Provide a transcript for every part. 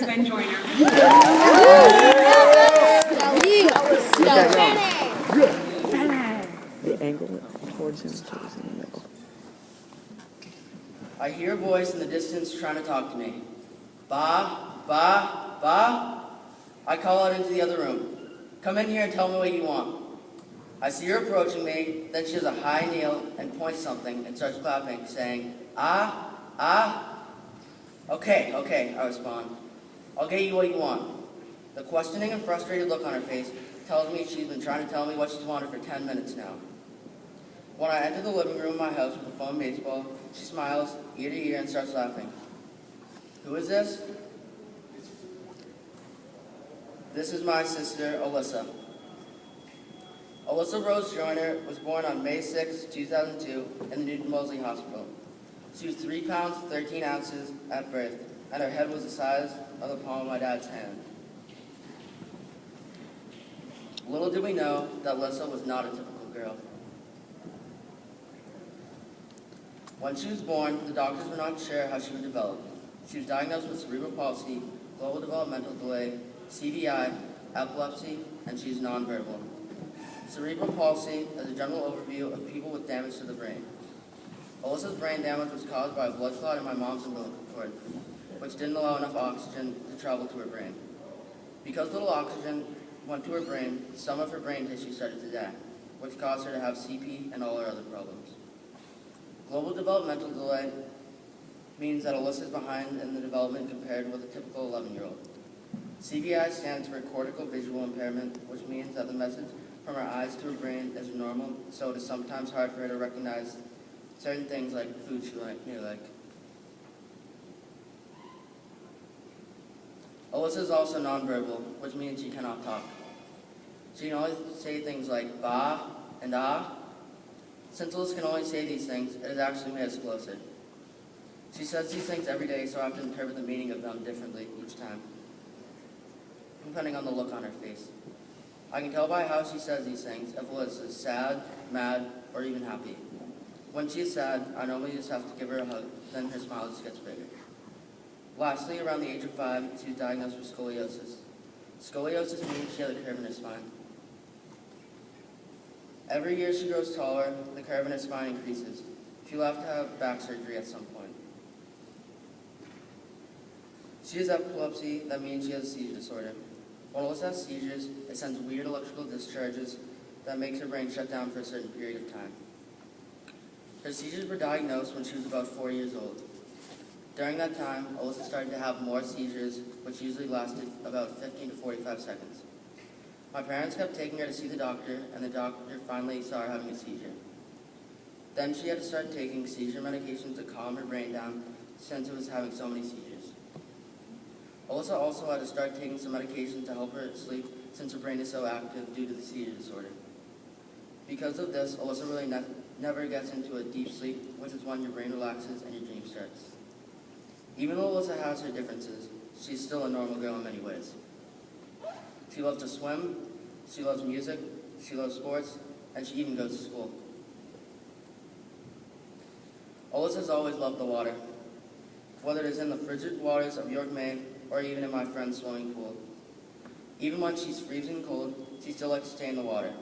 Ben Joyner. The angle towards him, so it's in the middle. I hear a voice in the distance trying to talk to me. Ba, ba, ba. I call out into the other room. Come in here and tell me what you want. I see her approaching me, then she has a high kneel and points something and starts clapping, saying, ah, ah. Okay, I respond. I'll get you what you want. The questioning and frustrated look on her face tells me she's been trying to tell me what she's wanted for 10 minutes now. When I enter the living room of my house with a foam baseball, she smiles, ear to ear, and starts laughing. Who is this? This is my sister, Alyssa. Alyssa Rose Joyner was born on May 6, 2002 in the Newton Moseley Hospital. She was 3 pounds, 13 ounces at birth, and her head was the size of the palm of my dad's hand. Little did we know that Alyssa was not a typical girl. When she was born, the doctors were not sure how she would develop. She was diagnosed with cerebral palsy, global developmental delay, CDI, epilepsy, and she is nonverbal. Cerebral palsy is a general overview of people with damage to the brain. Alyssa's brain damage was caused by a blood clot in my mom's umbilical cord, which didn't allow enough oxygen to travel to her brain. Because little oxygen went to her brain, some of her brain tissue started to die, which caused her to have CP and all her other problems. Global developmental delay means that Alyssa is behind in the development compared with a typical 11-year-old. CVI stands for cortical visual impairment, which means that the message from her eyes to her brain is normal, so it is sometimes hard for her to recognize certain things like food she may like. Alyssa is also nonverbal, which means she cannot talk. She can only say things like ba and ah. Since Alyssa can only say these things, it has actually made us closer. She says these things every day, so I have to interpret the meaning of them differently each time, depending on the look on her face. I can tell by how she says these things if Alyssa is sad, mad, or even happy. When she is sad, I normally just have to give her a hug, then her smile just gets bigger. Lastly, around the age of 5, she was diagnosed with scoliosis. Scoliosis means she has a curve in her spine. Every year she grows taller, the curve in her spine increases. She will have to have back surgery at some point. She has epilepsy, that means she has a seizure disorder. When Alyssa has seizures, it sends weird electrical discharges that makes her brain shut down for a certain period of time. Her seizures were diagnosed when she was about 4 years old. During that time, Alyssa started to have more seizures, which usually lasted about 15 to 45 seconds. My parents kept taking her to see the doctor, and the doctor finally saw her having a seizure. Then she had to start taking seizure medication to calm her brain down since it was having so many seizures. Alyssa also had to start taking some medication to help her sleep since her brain is so active due to the seizure disorder. Because of this, Alyssa really never gets into a deep sleep, which is when your brain relaxes and your dream starts. Even though Alyssa has her differences, she's still a normal girl in many ways. She loves to swim, she loves music, she loves sports, and she even goes to school. Alyssa's always loved the water, whether it is in the frigid waters of York, Maine, or even in my friend's swimming pool. Even when she's freezing cold, she still likes to stay in the water.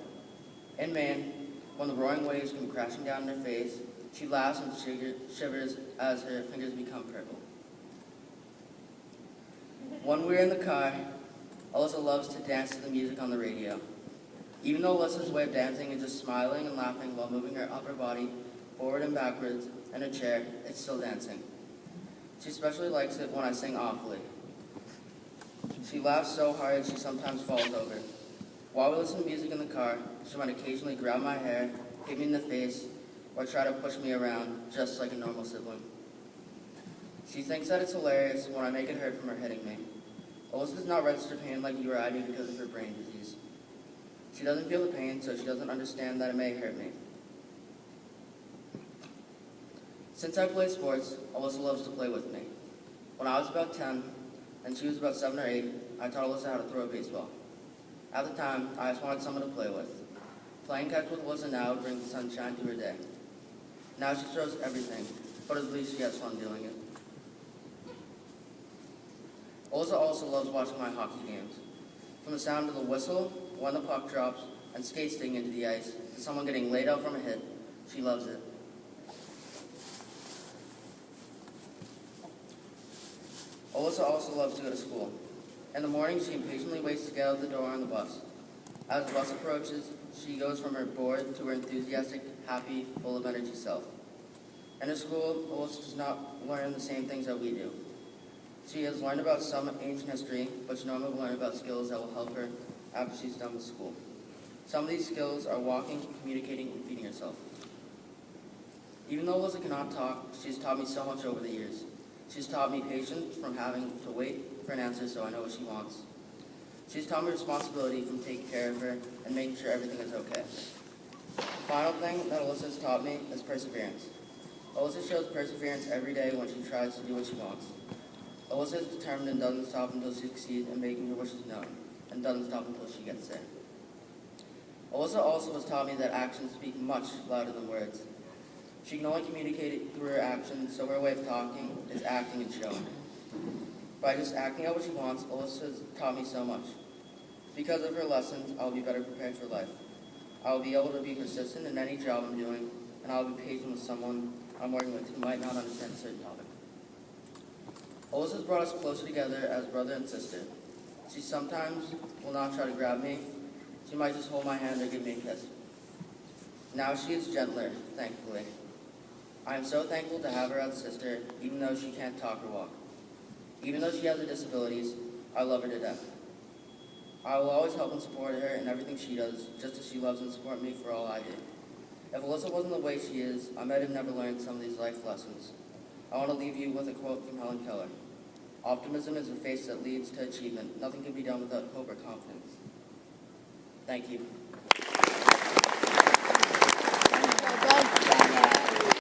In Maine, when the roaring waves come crashing down in her face, she laughs and shivers as her fingers become purple. When we're in the car, Alyssa loves to dance to the music on the radio. Even though Alyssa's way of dancing is just smiling and laughing while moving her upper body forward and backwards in a chair, it's still dancing. She especially likes it when I sing awfully. She laughs so hard she sometimes falls over. While we listen to music in the car, she might occasionally grab my hair, hit me in the face, or try to push me around, just like a normal sibling. She thinks that it's hilarious when I make it hurt from her hitting me. Alyssa does not register pain like you or I do because of her brain disease. She doesn't feel the pain, so she doesn't understand that it may hurt me. Since I play sports, Alyssa loves to play with me. When I was about 10, and she was about 7 or 8, I taught Alyssa how to throw a baseball. At the time, I just wanted someone to play with. Playing catch with Alyssa now brings sunshine to her day. Now she throws everything, but at least she has fun doing it. Alyssa also loves watching my hockey games. From the sound of the whistle, when the puck drops, and skates sticking into the ice, to someone getting laid out from a hit, she loves it. Alyssa also loves to go to school. In the morning, she impatiently waits to get out the door on the bus. As the bus approaches, she goes from her bored to her enthusiastic, happy, full of energy self. In her school, Alyssa does not learn the same things that we do. She has learned about some ancient history, but she normally will learn about skills that will help her after she's done with school. Some of these skills are walking, communicating, and feeding herself. Even though Alyssa cannot talk, she has taught me so much over the years. She's taught me patience from having to wait for an answer so I know what she wants. She's taught me responsibility from taking care of her and making sure everything is okay. The final thing that Alyssa has taught me is perseverance. Alyssa shows perseverance every day when she tries to do what she wants. Alyssa is determined and doesn't stop until she succeeds in making her wishes known, and doesn't stop until she gets there. Alyssa also has taught me that actions speak much louder than words. She can only communicate it through her actions, so her way of talking is acting and showing. By just acting out what she wants, Alyssa has taught me so much. Because of her lessons, I will be better prepared for life. I will be able to be persistent in any job I'm doing, and I will be patient with someone I'm working with who might not understand a certain topic. Alyssa has brought us closer together as brother and sister. She sometimes will not try to grab me. She might just hold my hand or give me a kiss. Now she is gentler, thankfully. I am so thankful to have her as a sister, even though she can't talk or walk. Even though she has her disabilities, I love her to death. I will always help and support her in everything she does, just as she loves and supports me for all I do. If Alyssa wasn't the way she is, I might have never learned some of these life lessons. I want to leave you with a quote from Helen Keller. Optimism is a face that leads to achievement. Nothing can be done without hope or confidence. Thank you.